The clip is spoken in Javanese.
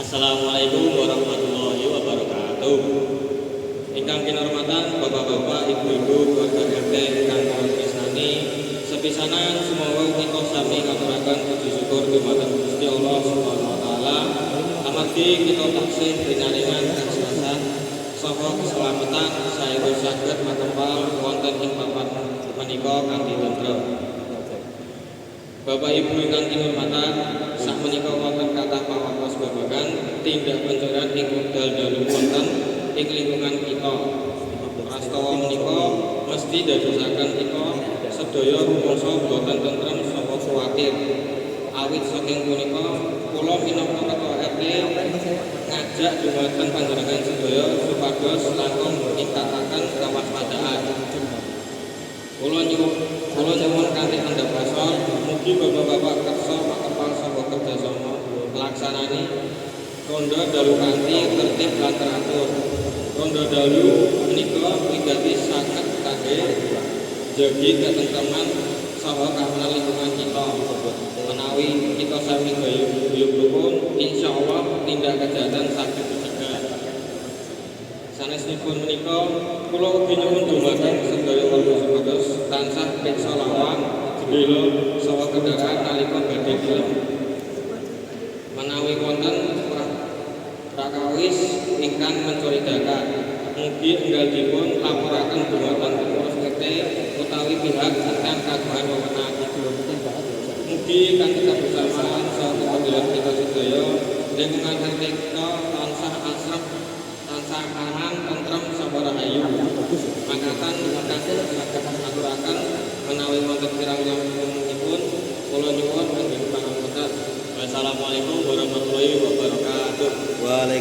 Assalamualaikum warahmatullahi wabarakatuh. Ingkang kinurmatan Bapak-bapak, Ibu-ibu, keluarga RT ingkang kawula tresnani, sepisanan semoga kita sami ngaturaken puji syukur dumateng Gusti Allah Subhanahu wa taala amargi kita taksih pinaringan kasehatan saha keselamatan saestu saged matempal wonten ing papan menika kanthi tentrem. Bapak Ibu ingkang kinurmatan, sakmenika wonten kathah pawartos babagan tindak pencurian ing wekdal dalu wonten ing lingkungan kita. Prastawa menika mesti dadosaken kita sedaya rumangsa boten tentrem saha kuwatir. Awit saking punika kula minangka ketua RT ngajak dumateng panjenengan sedaya supados langkung ningkataken kawaspadaan. Kula nyuwun kanthi andhap asal mugi bapak-bapak kersa makepal saha kerjasama nglaksanani ronda dalu kanthi tertib lan teratur. Ronda dalu menika wigati saged kangge njagi ketentreman saha keamanan lingkungan kita. Menawi kita sami gayuh rukun, insyaallah tindak kejahatan saged dicegah. Sanesipun menika kula ugi nyuwun dumateng sedaya warga supados tansah pirsa lawang jendela saha kendaraan nalika badhe film. Menawi wonten prakawis ingkang mencurigakan, mugi enggalipun laporaken dumateng pengurus RT utawi pihak ingkang kagungan wewenang. Mugi kanthi kebersamaan saha kepedulian kita sedaya lingkungan RT kita tansah asrep, tansah aman, tentrem saha rahayu. Mangkatan ingkang saged ngaturaken menawi wonten kirang-kirang pun kula nyuwun anggen pangapunten. Wassalamualaikum warahmatullahi wabarakatuh.